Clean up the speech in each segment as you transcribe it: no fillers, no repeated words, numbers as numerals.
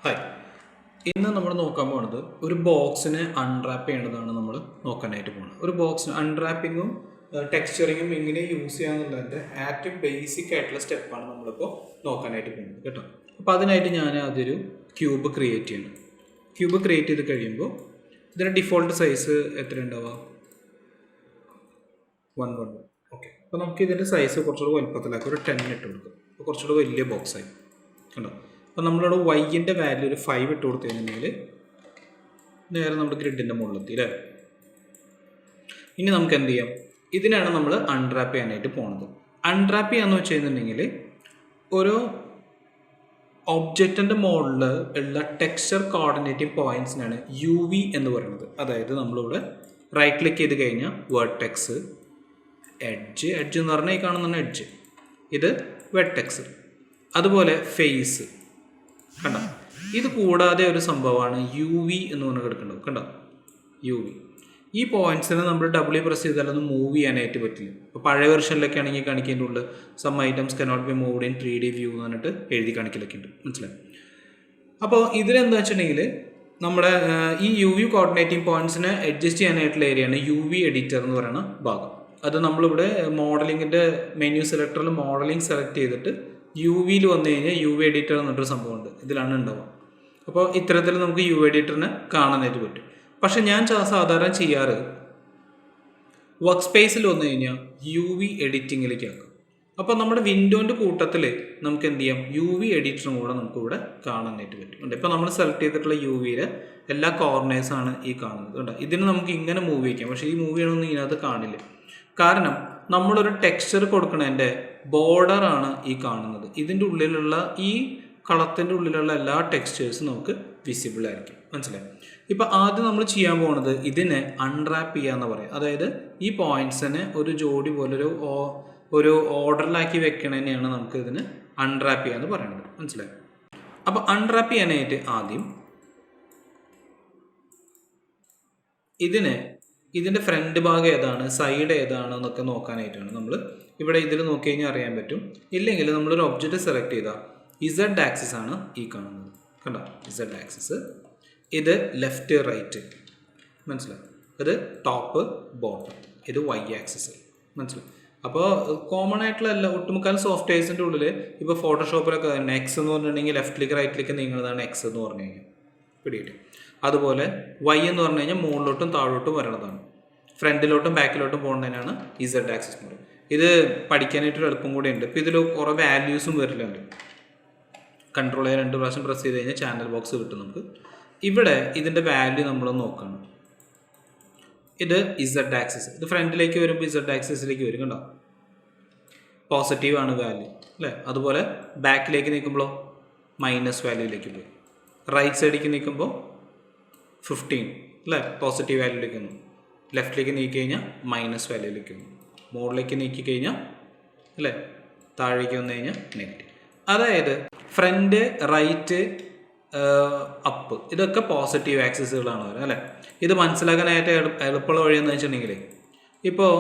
Hi, ഇന്ന് നമ്മൾ നോക്കാൻ പോകുന്നത് ഒരു ബോക്സിനെ അൺറാപ്പ് ചെയ്യേണ്ടതാണ് നമ്മൾ നോക്കാനായിട്ട് പോകുന്നത്. ഒരു ബോക്സിന് അൺറാപ്പിങ്ങും ടെക്സ്ചറിങ്ങും എങ്ങനെ യൂസ് ചെയ്യാന്നുള്ളതിൻ്റെ ഏറ്റവും ബേസിക് ആയിട്ടുള്ള സ്റ്റെപ്പാണ് നമ്മളിപ്പോൾ നോക്കാനായിട്ട് പോകുന്നത് കേട്ടോ. അപ്പോൾ അതിനായിട്ട് ഞാൻ അതൊരു ക്യൂബ് ക്രിയേറ്റ് ചെയ്യണം. ക്യൂബ് ക്രിയേറ്റ് ചെയ്ത് കഴിയുമ്പോൾ ഇതിൻ്റെ ഡിഫോൾട്ട് സൈസ് എത്ര ഉണ്ടാവുക? 111. ഓക്കെ, അപ്പോൾ നമുക്ക് ഇതിൻ്റെ സൈസ് കുറച്ചുകൂടി വലുപ്പത്തിലാക്കി ഒരു 10 ഇട്ട് കൊടുക്കും. അപ്പോൾ കുറച്ചുകൂടി വലിയ ബോക്സായി കണ്ടോ. അപ്പോൾ നമ്മളിവിടെ വൈൻ്റെ വാല്യൂ ഒരു 5 ഇട്ട് കൊടുത്തു കഴിഞ്ഞിട്ടുണ്ടെങ്കിൽ നേരെ നമ്മുടെ ഗ്രിഡിൻ്റെ മുകളിലെത്തി അല്ലേ. ഇനി നമുക്ക് എന്ത് ചെയ്യാം? ഇതിനാണ് നമ്മൾ അൺറാപ്പ് ചെയ്യാനായിട്ട് പോണത്. അൺറാപ്പ് ചെയ്യാന്ന് വെച്ച് കഴിഞ്ഞിട്ടുണ്ടെങ്കിൽ ഒരു ഒബ്ജക്റ്റിൻ്റെ മുകളിൽ ഉള്ള ടെക്സ്ചർ കോർഡിനേറ്റിംഗ് പോയിന്റ്സിനാണ് UV എന്ന് പറയുന്നത്. അതായത് നമ്മളിവിടെ റൈറ്റ് ക്ലിക്ക് ചെയ്ത് കഴിഞ്ഞാൽ വെർട്ടെക്സ്, എഡ്ജ് എന്ന് പറഞ്ഞാൽ ഈ കാണുന്ന എഡ്ജ്, ഇത് വെർട്ടെക്സ്, അതുപോലെ ഫേസ് കണ്ടോ. ഇത് കൂടാതെ ഒരു സംഭവമാണ് UV എന്ന് പറഞ്ഞ് കിടക്കേണ്ടത് കണ്ടോ. UV ഈ പോയിന്റ്സിനെ നമ്മൾ ഡബിൾ പ്രസ് ചെയ്താലൊന്നും മൂവ് ചെയ്യാനായിട്ട് പറ്റില്ല. ഇപ്പോൾ പഴയ വെർഷനിലൊക്കെ ആണെങ്കിൽ കാണിക്കേണ്ടതുണ്ട് some items cannot be moved in 3D view എന്ന് പറഞ്ഞിട്ട് എഴുതി കാണിക്കലൊക്കെ ഉണ്ട്, മനസ്സിലായി. അപ്പോൾ ഇതിലെന്താ വെച്ചിട്ടുണ്ടെങ്കിൽ നമ്മുടെ ഈ UV കോർഡിനേറ്റിംഗ് പോയിന്റ്സിനെ അഡ്ജസ്റ്റ് ചെയ്യാനായിട്ടുള്ള ഏരിയയാണ് UV എഡിറ്റർ എന്ന് പറയുന്ന ഭാഗം. അത് നമ്മളിവിടെ മോഡലിങ്ങിൻ്റെ മെനു സെലക്ടറിൽ മോഡലിംഗ് സെലക്ട് ചെയ്തിട്ട് UVയിൽ വന്നു കഴിഞ്ഞാൽ UV എഡിറ്റർ എന്നൊരു സംഭവമുണ്ട്, ഇതിലാണ് ഉണ്ടാവുക. അപ്പോൾ ഇത്തരത്തിൽ നമുക്ക് UV എഡിറ്ററിനെ കാണാനായിട്ട് പറ്റും. പക്ഷെ ഞാൻ സാധാരണ ചെയ്യാറ് വർക്ക് സ്പേസിൽ വന്നു കഴിഞ്ഞാൽ UV എഡിറ്റിങ്ങിലേക്ക് ആക്കും. അപ്പോൾ നമ്മുടെ വിൻഡോൻ്റെ കൂട്ടത്തിൽ നമുക്ക് എന്ത് ചെയ്യാം? UV എഡിറ്ററും കൂടെ നമുക്കിവിടെ കാണാനായിട്ട് പറ്റും. ഇപ്പോൾ നമ്മൾ സെലക്ട് ചെയ്തിട്ടുള്ള UVയിലെ എല്ലാ കോർണേഴ്സാണ് ഈ കാണുന്നത് കേട്ടോ. ഇതിന് നമുക്ക് ഇങ്ങനെ മൂവ് ചെയ്യിക്കാം, പക്ഷേ ഈ മൂവ് ചെയ്യണമെന്ന് ഇതിനകത്ത് കാണില്ല. കാരണം നമ്മളൊരു ടെക്സ്ചർ കൊടുക്കണതിൻ്റെ ബോർഡറാണ് ഈ കാണുന്നത്. ഇതിൻ്റെ ഉള്ളിലുള്ള ഈ കളത്തിൻ്റെ ഉള്ളിലുള്ള എല്ലാ ടെക്സ്ചേഴ്സും നമുക്ക് വിസിബിൾ ആയിരിക്കും, മനസ്സിലായി. ഇപ്പോൾ ആദ്യം നമ്മൾ ചെയ്യാൻ പോകുന്നത് ഇതിനെ അൺറാപ്പ് ചെയ്യുക എന്ന് പറയാം. അതായത് ഈ പോയിന്റ്സിനെ ഒരു ജോഡി പോലെ ഒരു ഓർഡറിലാക്കി വെക്കണതിനെയാണ് നമുക്ക് ഇതിന് അൺറാപ്പ് ചെയ്യുക എന്ന് പറയുന്നത്, മനസ്സിലായി. അപ്പോൾ അൺറാപ്പ് ചെയ്യാനായിട്ട് ആദ്യം ഇതിൻ്റെ ഫ്രണ്ട് ഭാഗം ഏതാണ്, സൈഡ് ഏതാണ് എന്നൊക്കെ നോക്കാനായിട്ടാണ് നമ്മൾ ഇവിടെ ഇതിൽ നോക്കി കഴിഞ്ഞാൽ അറിയാൻ പറ്റും. ഇല്ലെങ്കിൽ നമ്മളൊരു ഒബ്ജക്റ്റ് സെലക്ട് ചെയ്താൽ Z ആക്സിസ് ആണ് ഈ കാണുന്നത് കണ്ടോ. Z ആക്സിസ്, ഇത് ലെഫ്റ്റ് റൈറ്റ്, മനസ്സിലായി. ഇത് ടോപ്പ് ബോട്ടം, ഇത് Y ആക്സിസ്, മനസ്സിലായി. അപ്പോൾ കോമൺ ആയിട്ടുള്ള എല്ലാ ഒട്ടുമുക്കാൽ സോഫ്റ്റ്വെയർസിൻ്റെ ഉള്ളിൽ ഇപ്പോൾ ഫോട്ടോഷോപ്പിലൊക്കെ X എന്ന് പറഞ്ഞിട്ടുണ്ടെങ്കിൽ ലെഫ്റ്റിലേക്ക് റൈറ്റിലേക്ക് നീങ്ങുന്നതാണ് X എന്ന് പറഞ്ഞു കഴിഞ്ഞാൽ പിടിയിട്ട്. അതുപോലെ Y എന്ന് പറഞ്ഞു കഴിഞ്ഞാൽ മുകളിലോട്ടും താഴോട്ടും വരണതാണ്. ഫ്രണ്ടിലോട്ടും ബാക്കിലോട്ടും പോകുന്നതിനാണ് Z ആക്സിസ് എന്ന് പറയുന്നത്. ഇത് പഠിക്കാനായിട്ടൊരു എളുപ്പം കൂടെ ഉണ്ട്. ഇപ്പോൾ ഇതിൽ കുറേ വാല്യൂസും വരില്ലുണ്ട്. കൺട്രോൾ ചെയ്യാൻ 2 പ്രാവശ്യം പ്രസ് ചെയ്ത് കഴിഞ്ഞാൽ ചാനൽ ബോക്സ് കിട്ടും നമുക്ക്. ഇവിടെ ഇതിൻ്റെ വാല്യൂ നമ്മൾ നോക്കണം. ഇത് Z ആക്സിസ്, ഇത് ഫ്രണ്ടിലേക്ക് വരുമ്പോൾ Z ആക്സിസിലേക്ക് വരും കണ്ടോ. പോസിറ്റീവ് ആണ് വാല്യൂ അല്ലേ. അതുപോലെ ബാക്കിലേക്ക് നിൽക്കുമ്പോഴോ മൈനസ് വാല്യൂയിലേക്ക് പോയി. റൈറ്റ് സൈഡിലേക്ക് നിൽക്കുമ്പോൾ 15 അല്ലേ, പോസിറ്റീവ് വാല്യൂയിലേക്ക് വന്നു. ലെഫ്റ്റിലേക്ക് നീക്കി കഴിഞ്ഞാൽ മൈനസ് വാല്യൂയിലേക്ക് വന്നു. മുകളിലേക്ക് നീക്കി കഴിഞ്ഞാൽ അല്ലേ, താഴേക്ക് വന്നു കഴിഞ്ഞാൽ നെഗറ്റീവ്. അതായത് ഫ്രണ്ട്, റൈറ്റ്, അപ്പ് ഇതൊക്കെ പോസിറ്റീവ് ആക്സിസുകളാണ് വരുന്നത് അല്ലേ. ഇത് മനസ്സിലാക്കാനായിട്ട് എളുപ്പമുള്ള വഴിയെന്ന് വെച്ചിട്ടുണ്ടെങ്കിൽ ഇപ്പോൾ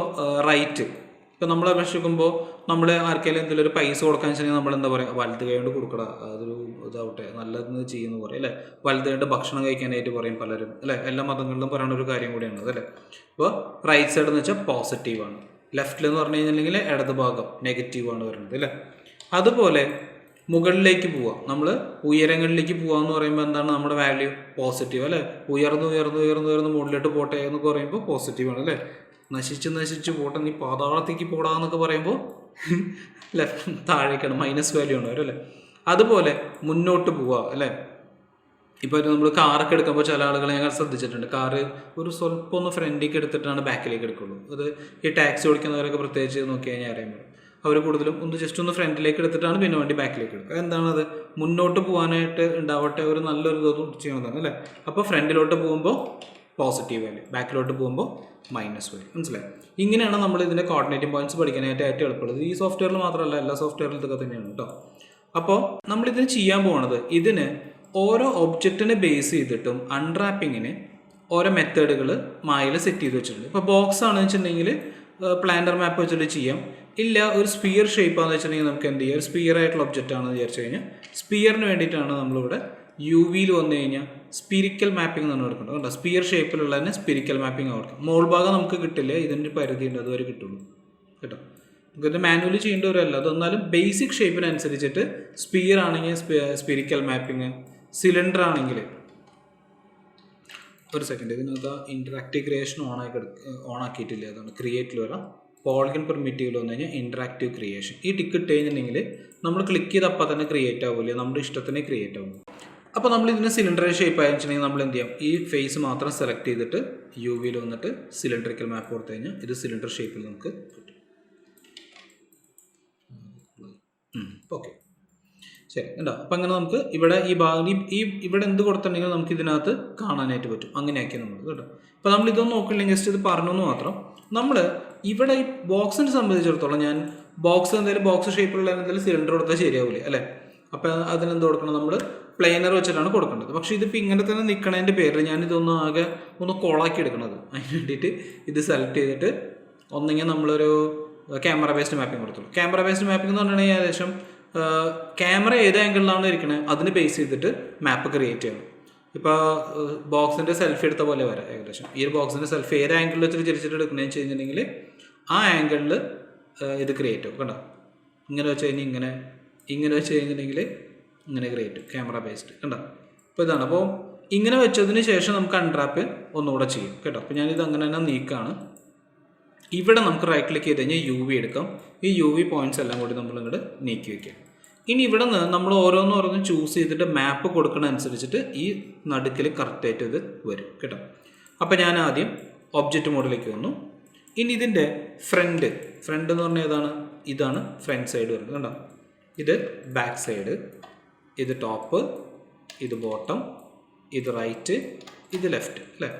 റൈറ്റ്, ഇപ്പോൾ നമ്മളെ അപേക്ഷിക്കുമ്പോൾ നമ്മൾ ആർക്കെങ്കിലും എന്തെങ്കിലും ഒരു പൈസ കൊടുക്കാൻ വെച്ചിട്ടുണ്ടെങ്കിൽ നമ്മൾ എന്താ പറയുക, വലത് കൈ കൊണ്ട് കൊടുക്കടാ, അതൊരു ഇതാവട്ടെ നല്ലതെന്ന് ചെയ്യുന്നു പറയും അല്ലേ. വലത് കൈ ഭക്ഷണം കഴിക്കാനായിട്ട് പറയും പലരും അല്ലേ. എല്ലാ മതങ്ങളിലും പറയുന്ന ഒരു കാര്യം കൂടിയാണ് അതല്ലേ. അപ്പോൾ റൈറ്റ് സൈഡ് എന്ന് വെച്ചാൽ പോസിറ്റീവാണ്, ലെഫ്റ്റിലെന്ന് പറഞ്ഞു കഴിഞ്ഞിട്ടുണ്ടെങ്കിൽ ഇടത് ഭാഗം നെഗറ്റീവാണ് വരുന്നത് അല്ലേ. അതുപോലെ മുകളിലേക്ക് പോവുക, നമ്മൾ ഉയരങ്ങളിലേക്ക് പോകുക എന്ന് പറയുമ്പോൾ എന്താണ് നമ്മുടെ വാല്യൂ? പോസിറ്റീവ് അല്ലേ. ഉയർന്ന് മുകളിലോട്ട് പോട്ടെ എന്നൊക്കെ പറയുമ്പോൾ പോസിറ്റീവാണ് അല്ലേ. നശിച്ച് പോട്ടെ, നീ പാതാളത്തേക്ക് പോടാന്നൊക്കെ പറയുമ്പോൾ ലെഫ്റ്റ് താഴേക്കാണ്, മൈനസ് വാല്യൂ ആണ് വരും അല്ലേ. അതുപോലെ മുന്നോട്ട് പോവുക അല്ലേ. ഇപ്പോൾ നമ്മൾ കാറൊക്കെ എടുക്കുമ്പോൾ ചില ആളുകളെ ഞാൻ ശ്രദ്ധിച്ചിട്ടുണ്ട്, കാറ് ഒരു സ്വല്പം ഒന്ന് ഫ്രണ്ടിലേക്ക് എടുത്തിട്ടാണ് ബാക്കിലേക്ക് എടുക്കുള്ളൂ. അത് ഈ ടാക്സി ഓടിക്കുന്നവരൊക്കെ പ്രത്യേകിച്ച് നോക്കി കഴിഞ്ഞാൽ അറിയാൻ പറ്റും. അവർ കൂടുതലും ജസ്റ്റ് ഒന്ന് ഫ്രണ്ടിലേക്ക് എടുത്തിട്ടാണ് പിന്നെ വണ്ടി ബാക്കിലേക്ക് എടുക്കുക. എന്താണത്? മുന്നോട്ട് പോകാനായിട്ട് ഉണ്ടാവട്ടെ, ഒരു നല്ലൊരു ഇതൊന്നും ചെയ്യുന്നതാണ് അല്ലേ. അപ്പോൾ ഫ്രണ്ടിലോട്ട് പോകുമ്പോൾ പോസിറ്റീവ് വാല്യൂ, ബാക്കിലോട്ട് പോകുമ്പോൾ മൈനസ് വാല്യൂ, മനസ്സിലായി. ഇങ്ങനെയാണ് നമ്മൾ ഇതിൻ്റെ കോർഡിനേറ്റിംഗ് പോയിന്റ്സ് പഠിക്കാനായിട്ട് ഏറ്റവും എളുപ്പമുള്ളത്. ഈ സോഫ്റ്റ്വെയറിൽ മാത്രമല്ല, എല്ലാ സോഫ്റ്റ്വെയറിലും ഇതൊക്കെ തന്നെയാണ് കേട്ടോ. അപ്പോൾ നമ്മളിതിന് ചെയ്യാൻ പോകുന്നത്, ഇതിന് ഓരോ ഒബ്ജക്റ്റിനെ ബേസ് ചെയ്തിട്ടും അൺറാപ്പിങ്ങിന് ഓരോ മെത്തേഡുകൾ മായിൽ സെറ്റ് ചെയ്ത് വെച്ചിട്ടുണ്ട്. ഇപ്പോൾ ബോക്സ് ആണെന്ന് വെച്ചിട്ടുണ്ടെങ്കിൽ പ്ലാനർ മാപ്പ് വെച്ചിട്ട് ചെയ്യാം. ഇല്ല ഒരു സ്പിയർ ഷേപ്പാണെന്ന് വെച്ചിട്ടുണ്ടെങ്കിൽ നമുക്ക് എന്ത് ചെയ്യാം, ഒരു സ്പിയർ ആയിട്ടുള്ള ഒബ്ജക്റ്റ് ആണെന്ന് വിചാരിച്ചു കഴിഞ്ഞാൽ സ്പിയറിന് വേണ്ടിയിട്ടാണ് നമ്മളിവിടെ യു വിയിൽ വന്നു കഴിഞ്ഞാൽ സ്പിരിക്കൽ മാപ്പിംഗ് എന്ന് കൊടുക്കണം കേട്ടോ. സ്പിയർ ഷേപ്പിലുള്ള തന്നെ സ്പിരിക്കൽ മാപ്പിംഗ് കൊടുക്കാം. മോൾ ഭാഗം നമുക്ക് കിട്ടില്ല, ഇതിൻ്റെ പരിധി ഉണ്ട്, അതുവരെ കിട്ടുള്ളൂ കേട്ടോ. നമുക്കിത് മാനുവലി ചെയ്യേണ്ട ഒരു അല്ല, അതെന്നാലും ബേസിക് ഷേപ്പിനനുസരിച്ചിട്ട് സ്പിയർ ആണെങ്കിൽ സ്പിരിക്കൽ മാപ്പിംഗ്, സിലിണ്ടർ ആണെങ്കിൽ ഒരു സെക്കൻഡ് ഇതിനകത്ത് ഇൻറ്ററാക്റ്റീവ് ക്രിയേഷൻ ഓണാക്കിയിട്ടില്ല, അതാണ് ക്രിയേറ്റിൽ വരാം. പോളിഗൺ പെർമിറ്റീവിൽ വന്നു കഴിഞ്ഞാൽ ഇൻറ്ററാക്റ്റീവ് ക്രിയേഷൻ ഈ ടിക്ക് ഇട്ട് കഴിഞ്ഞിട്ടുണ്ടെങ്കിൽ നമ്മൾ ക്ലിക്ക് ചെയ്ത് അപ്പം തന്നെ ക്രിയേറ്റ് ആവില്ല, നമ്മുടെ ഇഷ്ടത്തിന് ക്രിയേറ്റ് ആവും. അപ്പോൾ നമ്മൾ ഇതിന് സിലിണ്ടർ ഷേപ്പ് ആയിട്ടുണ്ടെങ്കിൽ നമ്മൾ എന്ത് ചെയ്യാം, ഈ ഫേസ് മാത്രം സെലക്ട് ചെയ്തിട്ട് യു വിയിൽ വന്നിട്ട് സിലിണ്ടറിക്കൽ മാപ്പ് കൊടുത്തു കഴിഞ്ഞാൽ ഇത് സിലിണ്ടർ ഷേപ്പിൽ നമുക്ക് കിട്ടും. ഓക്കെ ശരി ഉണ്ടോ. അപ്പം അങ്ങനെ നമുക്ക് ഇവിടെ ഈ ഭാഗം ഇവിടെ എന്ത് കൊടുത്തിട്ടുണ്ടെങ്കിൽ നമുക്ക് ഇതിനകത്ത് കാണാനായിട്ട് പറ്റും. അങ്ങനെയാക്കി നമ്മൾ കേട്ടോ. അപ്പോൾ നമ്മൾ ഇതൊന്നും നോക്കില്ലെങ്കിൽ ജസ്റ്റ് ഇത് പറഞ്ഞു എന്ന് മാത്രം. നമ്മൾ ഇവിടെ ഈ ബോക്സിനെ സംബന്ധിച്ചിടത്തോളം ഞാൻ എന്തെങ്കിലും ബോക്സ് ഷേപ്പിലുള്ള എന്തെങ്കിലും സിലിണ്ടർ കൊടുത്താൽ ശരിയാവില്ലേ അല്ലേ. അപ്പോൾ അതിനെന്ത് കൊടുക്കണം, നമ്മൾ പ്ലെയിനർ വെച്ചിട്ടാണ് കൊടുക്കേണ്ടത്. പക്ഷേ ഇതിപ്പോൾ ഇങ്ങനെ തന്നെ നിൽക്കണതിൻ്റെ പേരിൽ ഞാനിതൊന്ന് ആകെ ഒന്ന് കോളാക്കി എടുക്കണത്. അതിന് വേണ്ടിയിട്ട് ഇത് സെലക്ട് ചെയ്തിട്ട് ഒന്നെങ്കിൽ നമ്മളൊരു ക്യാമറ ബേസ്ഡ് മാപ്പിംഗ് കൊടുത്തുള്ളൂ. ക്യാമറ ബേസ്ഡ് മാപ്പിംഗ് എന്ന് പറഞ്ഞിട്ടുണ്ടെങ്കിൽ ഏകദേശം ക്യാമറ ഏത് ആംഗിളിലാണ് ഇരിക്കണത് അതിന് ബേസ് ചെയ്തിട്ട് മാപ്പ് ക്രിയേറ്റ് ചെയ്യണം. ഇപ്പോൾ ബോക്സിൻ്റെ സെൽഫി എടുത്ത പോലെ വരാം ഏകദേശം. ഈ ഒരു ബോക്സിൻ്റെ സെൽഫി ഏത് ആംഗിളിൽ വെച്ചിട്ട് തിരിച്ചിട്ട് എടുക്കണമെന്ന് വെച്ച് കഴിഞ്ഞിട്ടുണ്ടെങ്കിൽ ആ ആംഗിളിൽ ഇത് ക്രിയേറ്റ് ആവും കണ്ടോ. ഇങ്ങനെ വെച്ച് കഴിഞ്ഞാൽ ഇങ്ങനെ വെച്ച് കഴിഞ്ഞിട്ടുണ്ടെങ്കിൽ ഇങ്ങനെ ക്രിയേറ്റ് ക്യാമറ ബേസ്ഡ് കണ്ടോ. അപ്പോൾ ഇതാണ്. അപ്പോൾ ഇങ്ങനെ വെച്ചതിന് ശേഷം നമുക്ക് അൺറാപ്പ് ഒന്നുകൂടെ ചെയ്യും കേട്ടോ. അപ്പോൾ ഞാനിത് അങ്ങനെ തന്നെ നീക്കാണ്. ഇവിടെ നമുക്ക് റൈറ്റ് ക്ലിക്ക് ചെയ്ത് കഴിഞ്ഞാൽ യു വി എടുക്കാം. ഈ യു വി പോയിൻറ്റ്സ് എല്ലാം കൂടി നമ്മൾ ഇങ്ങോട്ട് നീക്കി വയ്ക്കാം. ഇനി ഇവിടെ നിന്ന് നമ്മൾ ഓരോന്നും ചൂസ് ചെയ്തിട്ട് മാപ്പ് കൊടുക്കണ അനുസരിച്ചിട്ട് ഈ നടുക്കിൽ കറക്റ്റായിട്ട് ഇത് വരും കേട്ടോ. അപ്പോൾ ഞാൻ ആദ്യം ഒബ്ജക്റ്റ് മോഡിലേക്ക് വന്നു. ഇനി ഇതിൻ്റെ ഫ്രണ്ട് എന്ന് പറഞ്ഞാൽ ഇതാണ് ഫ്രണ്ട് സൈഡ് വരുന്നത് കണ്ടോ. ഇത് ബാക്ക് സൈഡ്, ഇത് ടോപ്പ്, ഇത് ബോട്ടം, ഇത് റൈറ്റ്, ഇത് ലെഫ്റ്റ് അല്ലേ.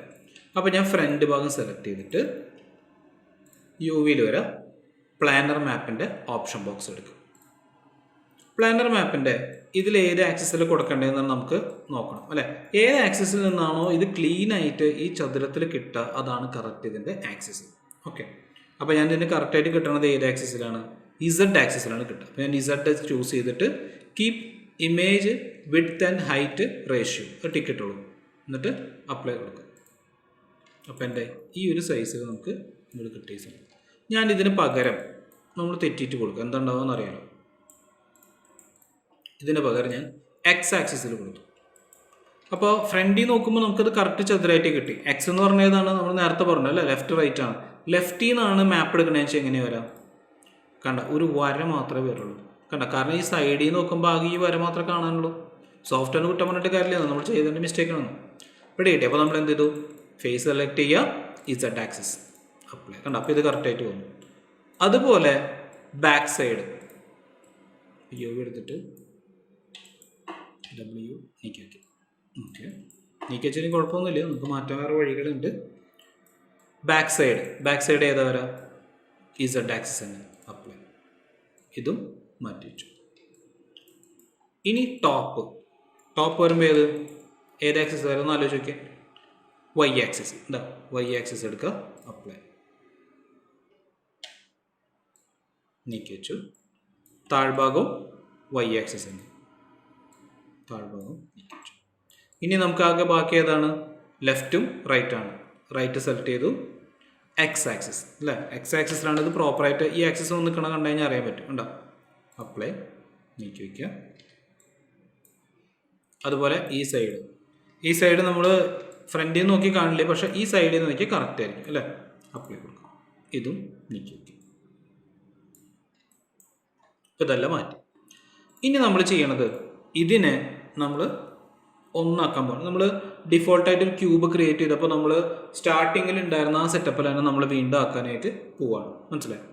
അപ്പോൾ ഞാൻ ഫ്രണ്ട് ഭാഗം സെലക്ട് ചെയ്തിട്ട് യു വിയിൽ വരാം. പ്ലാനർ മാപ്പിൻ്റെ ഓപ്ഷൻ ബോക്സ് എടുക്കും. പ്ലാനർ മാപ്പിൻ്റെ ഇതിൽ ഏത് ആക്സിസിൽ കൊടുക്കേണ്ടതെന്നാണ് നമുക്ക് നോക്കണം അല്ലേ. ഏത് ആക്സിസിൽ നിന്നാണോ ഇത് ക്ലീൻ ആയിട്ട് ഈ ചതുരത്തിൽ കിട്ടുക അതാണ് കറക്റ്റ് ഇതിൻ്റെ ആക്സിസ്. ഓക്കെ. അപ്പോൾ ഞാൻ ഇതിന് കറക്റ്റായിട്ട് കിട്ടുന്നത് ഏത് ആക്സിസിലാണ്, ഇസഡ് ആക്സിസിലാണ് കിട്ടുക. അപ്പോൾ ഞാൻ ഇസഡ് ചൂസ് ചെയ്തിട്ട് keep image width and height ratio ticket ഉള്ളൂ, എന്നിട്ട് അപ്ലൈ കൊടുക്കുക. അപ്പോൾ എൻ്റെ ഈ ഒരു സൈസിൽ നമുക്ക് ഇവിടെ കിട്ടിയ സമയം ഞാൻ ഇതിന് പകരം നമ്മൾ തെറ്റിയിട്ട് കൊടുക്കുക. എന്താണ്ടാവുമെന്ന് അറിയാലോ. ഇതിന് പകരം ഞാൻ എക്സ് ആക്സിസിൽ കൊടുത്തു. അപ്പോൾ ഫ്രണ്ടിൽ നോക്കുമ്പോൾ നമുക്കത് കറക്റ്റ് ചതുരായിട്ട് കിട്ടി. എക്സ് എന്ന് പറഞ്ഞതാണ് നമ്മൾ നേരത്തെ പറഞ്ഞത് അല്ലേ, ലെഫ്റ്റ് റൈറ്റ് ആണ്. ലെഫ്റ്റിൽ നിന്നാണ് മാപ്പ് എടുക്കണമെന്ന് വെച്ചാൽ എങ്ങനെ വരാം കണ്ട, ഒരു വര മാത്രമേ വരുള്ളൂ കണ്ട. കാരണം ഈ സൈഡിൽ നോക്കുമ്പോൾ ആകെ ഈ വര മാത്രമേ കാണാനുള്ളൂ. സോഫ്റ്റ്വെയർ കുറ്റം പറഞ്ഞിട്ട് കാര്യമില്ല, നമ്മൾ ചെയ്തതിൻ്റെ മിസ്റ്റേക്കാണ്. ഇവിടെ കിട്ടി. അപ്പോൾ നമ്മൾ എന്ത് ചെയ്തു, ഫേസ് സെലക്ട് ചെയ്യുക, ഇസഡ് ആക്സിസ് അപ്ലൈ കണ്ട. അപ്പോൾ ഇത് കറക്റ്റായിട്ട് വന്നു. അതുപോലെ ബാക്ക് സൈഡ് യു എടുത്തിട്ട് ഡബ്ല്യു നീക്കി വയ്ക്കും. ഓക്കെ, നീക്കി വെച്ചാൽ കുഴപ്പമൊന്നുമില്ല, നമുക്ക് മാറ്റാൻ വേറെ വഴികളുണ്ട്. ബാക്ക് സൈഡ് ഏതാ വരാം, ഇസഡ് ആക്സിസ് തന്നെ അപ്ലൈ, ഇതും മാറ്റി വെച്ചു. ഇനി ടോപ്പ് വരുമ്പോൾ ഏത് ആക്സിസ് വരും എന്ന് ആലോചിച്ച് നോക്കിയാൽ വൈ ആക്സിസ്. എന്താ വൈ ആക്സിസ് എടുക്കുക, അപ്ലൈ, നീക്കി വെച്ചു. താഴ്ഭാഗവും വൈ ആക്സിസ് തന്നെ, താഴ്ഭാഗവും നീക്കി വെച്ചു. ഇനി നമുക്ക് ആകെ ബാക്കി ഏതാണ്, ലെഫ്റ്റും റൈറ്റാണ്. റൈറ്റ് സെലക്ട് ചെയ്തു, എക്സ് ആക്സിസ് അല്ലേ. എക്സ് ആക്സിസിലാണ് ഇത് പ്രോപ്പറായിട്ട് ഈ ആക്സിസ് ഒന്ന് നിൽക്കണം കണ്ടു കഴിഞ്ഞാൽ അറിയാൻ പറ്റും. ഉണ്ടോ, അപ്ലൈ, നീക്കി വയ്ക്കുക. അതുപോലെ ഈ സൈഡ് നമ്മൾ ഫ്രണ്ടിൽ നിന്ന് നോക്കി കാണില്ലേ, പക്ഷേ ഈ സൈഡിൽ നിന്ന് നോക്കി കറക്റ്റ് ആയിരിക്കും അല്ലേ. അപ്ലൈ കൊടുക്കുക, ഇതും നീക്കി വയ്ക്കുക. ഇതെല്ലാം മാറ്റി. ഇനി നമ്മൾ ചെയ്യണത് ഇതിനെ നമ്മൾ ഒന്നാക്കാൻ പോകണം. നമ്മൾ ഡിഫോൾട്ടായിട്ട് ഒരു ക്യൂബ് ക്രിയേറ്റ് ചെയ്തപ്പോൾ നമ്മൾ സ്റ്റാർട്ടിങ്ങിൽ ഉണ്ടായിരുന്ന ആ സെറ്റപ്പിലാണ് നമ്മൾ വീണ്ടും ആക്കാനായിട്ട് പോവാണ്. മനസ്സിലായി.